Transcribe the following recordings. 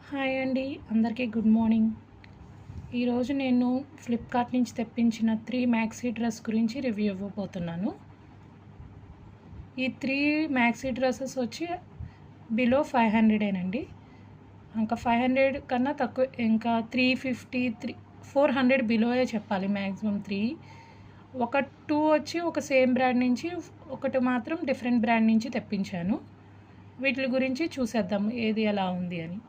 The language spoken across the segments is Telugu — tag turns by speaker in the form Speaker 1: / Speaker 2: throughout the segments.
Speaker 1: హాయ్ అండి, అందరికీ గుడ్ మార్నింగ్. ఈరోజు నేను ఫ్లిప్కార్ట్ నుంచి తెప్పించిన 3 మ్యాక్సీ డ్రెస్ గురించి రివ్యూ ఇవ్వబోతున్నాను. ఈ 3 మ్యాక్సీ డ్రెస్సెస్ వచ్చి బిలో 500 ఇంకా 500 కన్నా తక్కువ, ఇంకా 350 400 బిలోయే చెప్పాలి మ్యాక్సిమం 3. ఒక 2 వచ్చి ఒక సేమ్ బ్రాండ్ నుంచి, ఒకటి మాత్రం డిఫరెంట్ బ్రాండ్ నుంచి తెప్పించాను. వీటి గురించి చూసేద్దాం ఏది ఎలా ఉంది అని.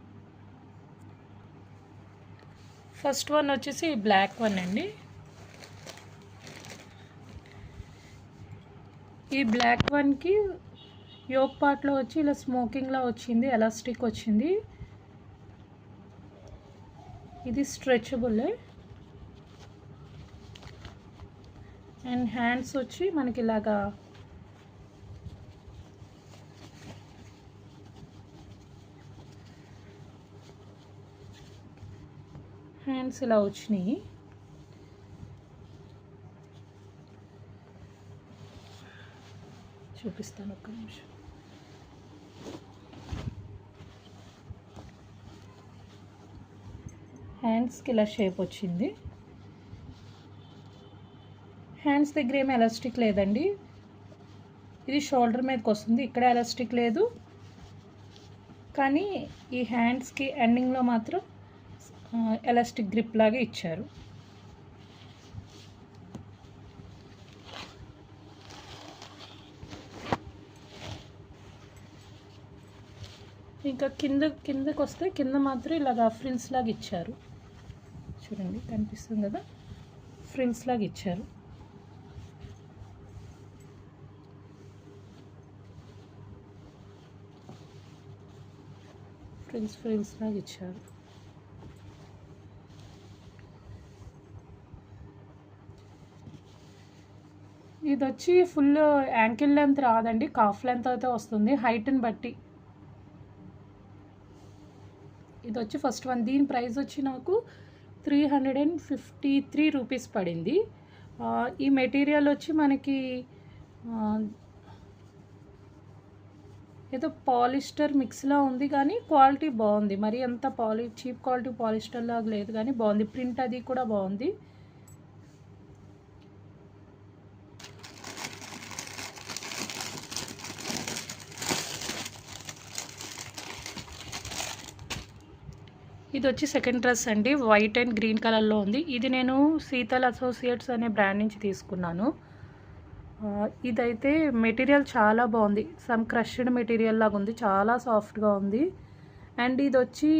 Speaker 1: ఫస్ట్ వన్ వచ్చేసి బ్లాక్ వన్ అండి. ఈ బ్లాక్ వన్కి యోక్ పార్ట్లో వచ్చి ఇలా స్మోకింగ్లా వచ్చింది, ఎలాస్టిక్ వచ్చింది. ఇది స్ట్రెచబుల్ అండ్ హ్యాండ్స్ వచ్చి మనకి ఇలాగా హ్యాండ్స్ ఇలా వచ్చినాయి. చూపిస్తాను ఒక్క నిమిషం. హ్యాండ్స్కి ఇలా షేప్ వచ్చింది. హ్యాండ్స్ దగ్గర ఏమి ఎలాస్టిక్ లేదండి. ఇది షోల్డర్ మీదకి వస్తుంది, ఇక్కడ ఎలాస్టిక్ లేదు, కానీ ఈ హ్యాండ్స్కి ఎండింగ్లో మాత్రం ఎలాస్టిక్ గ్రిప్ లాగా ఇచ్చారు. ఇంకా కిందకి వస్తే కింద మాత్రం ఇలాగా ఫ్రిల్స్ లాగా ఇచ్చారు. చూడండి, కనిపిస్తుంది కదా, ఫ్రిల్స్ లాగా ఇచ్చారు. ఫ్రిల్స్ లాగా ఇచ్చారు. ఇది వచ్చి ఫుల్ యాంకిల్ లెంత్ రాదండి, కాఫ్ లెంత్ అయితే వస్తుంది హైట్ని బట్టి. ఇది వచ్చి ఫస్ట్ వన్. దీని ప్రైస్ వచ్చి నాకు 353 రూపీస్ పడింది. ఈ మెటీరియల్ వచ్చి మనకి ఏదో పాలిస్టర్ మిక్స్లా ఉంది, కానీ క్వాలిటీ బాగుంది. మరి అంత చీప్ క్వాలిటీ పాలిస్టర్ లాగా లేదు, కానీ బాగుంది. ప్రింట్ అది కూడా బాగుంది. ఇది వచ్చి సెకండ్ డ్రెస్ అండి, వైట్ అండ్ గ్రీన్ కలర్లో ఉంది. ఇది నేను శీతల్ అసోసియేట్స్ అనే బ్రాండ్ నుంచి తీసుకున్నాను. ఇదైతే మెటీరియల్ చాలా బాగుంది, సమ్ క్రష్డ్ మెటీరియల్ లాగా ఉంది, చాలా సాఫ్ట్గా ఉంది. అండ్ ఇది వచ్చి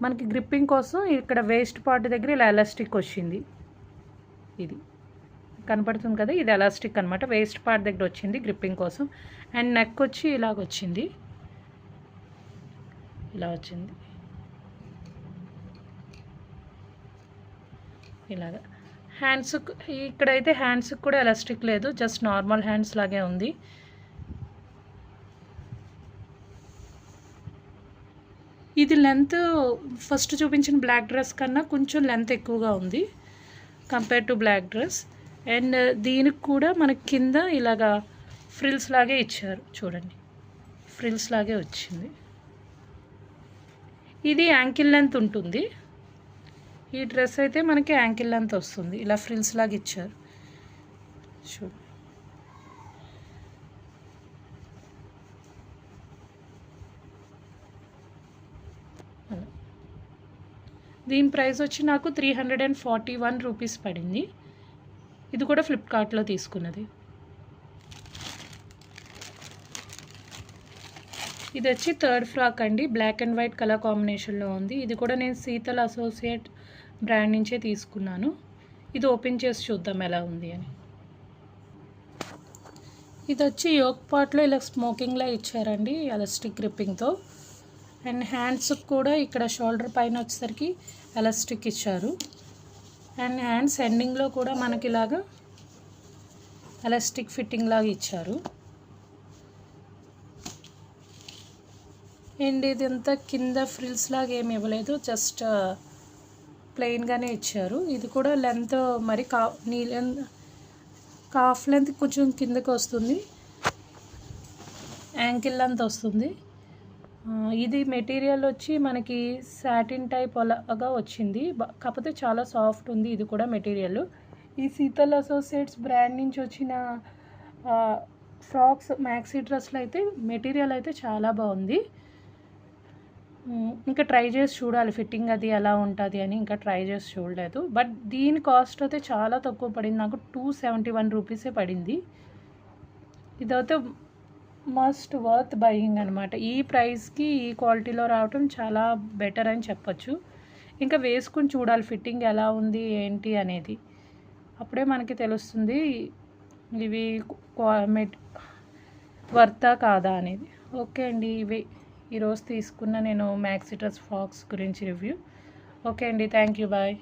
Speaker 1: మనకి గ్రిప్పింగ్ కోసం ఇక్కడ వేస్ట్ పార్ట్ దగ్గర ఇలా ఎలాస్టిక్ వచ్చింది. ఇది కనపడుతుంది కదా, ఇది ఎలాస్టిక్ అనమాట, వేస్ట్ పార్ట్ దగ్గర వచ్చింది గ్రిప్పింగ్ కోసం. అండ్ నెక్ వచ్చి ఇలాగ వచ్చింది, ఇలా వచ్చింది ఇలాగా. హ్యాండ్స్ ఇక్కడైతే హ్యాండ్స్కి కూడా ఎలాస్టిక్ లేదు, జస్ట్ నార్మల్ హ్యాండ్స్ లాగే ఉంది. ఇది లెంత్ ఫస్ట్ చూపించిన బ్లాక్ డ్రెస్ కన్నా కొంచెం లెంత్ ఎక్కువగా ఉంది compare to black dress. And దీనికి కూడా మనకి కింద ఇలాగా ఫ్రిల్స్ లాగే ఇచ్చారు, చూడండి, ఫ్రిల్స్ లాగే వచ్చింది. ఇది యాంకిల్ లెంత్ ఉంటుంది. ఈ డ్రెస్ అయితే మనకి యాంకిల్ లెంత్ వస్తుంది, ఇలా ఫ్రిల్స్ లాగా ఇచ్చారు. చూడు, దీని ప్రైస్ వచ్చి నాకు 341 రూపీస్ పడింది. ఇది కూడా ఫ్లిప్కార్ట్లో తీసుకున్నది. ఇది వచ్చి థర్డ్ ఫ్రాక్ అండి, బ్లాక్ అండ్ వైట్ కలర్ కాంబినేషన్లో ఉంది. ఇది కూడా నేను శీతల్ అసోసియేట్ బ్రాండ్ నుంచే తీసుకున్నాను. ఇది ఓపెన్ చేసి చూద్దాం ఎలా ఉంది అని. ఇది వచ్చి యోక్ పార్ట్లో ఇలా స్మోకింగ్లా ఇచ్చారండి, ఎలాస్టిక్ గ్రిప్పింగ్తో. అండ్ హ్యాండ్స్కి కూడా ఇక్కడ షోల్డర్ పైన వచ్చేసరికి ఎలాస్టిక్ ఇచ్చారు. అండ్ హ్యాండ్స్ ఎండింగ్లో కూడా మనకి ఇలాగా ఎలాస్టిక్ ఫిట్టింగ్ లాగా ఇచ్చారు. అండ్ ఇదంతా కింద ఫ్రిల్స్ లాగా ఏమి ఇవ్వలేదు, జస్ట్ ప్లెయిన్గానే ఇచ్చారు. ఇది కూడా లెంత్ మరి కాఫ్ లెంత్ కొంచెం కిందకి వస్తుంది, యాంకిల్ లెంత్ వస్తుంది. ఇది మెటీరియల్ వచ్చి మనకి సాటిన్ టైప్ అలాగా వచ్చింది. కాకపోతే చాలా సాఫ్ట్ ఉంది ఇది కూడా మెటీరియల్. ఈ శీతల్ అసోసియేట్స్ బ్రాండ్ నుంచి వచ్చిన ఫ్రాక్స్ మ్యాక్సీ డ్రెస్లు అయితే మెటీరియల్ అయితే చాలా బాగుంది. ఇంకా ట్రై చేసి చూడాలి ఫిట్టింగ్ అది ఎలా ఉంటుంది అని, ఇంకా ట్రై చేసి చూడలేదు. బట్ దీని కాస్ట్ అయితే చాలా తక్కువ పడింది, నాకు 271 రూపీసే పడింది. ఇదైతే మస్ట్ వర్త్ బయింగ్ అనమాట. ఈ ప్రైస్కి ఈ క్వాలిటీలో రావటం చాలా బెటర్ అని చెప్పచ్చు. ఇంకా వేసుకుని చూడాలి ఫిట్టింగ్ ఎలా ఉంది ఏంటి అనేది, అప్పుడే మనకి తెలుస్తుంది ఇవి వర్తా కాదా అనేది. ఓకే అండి, ఇవి ఈరోజు తీసుకున్న నేను మ్యాక్సీ డ్రెస్ ఫ్రాక్స్ గురించి రివ్యూ. ఓకే అండి, థ్యాంక్ యూ, బాయ్.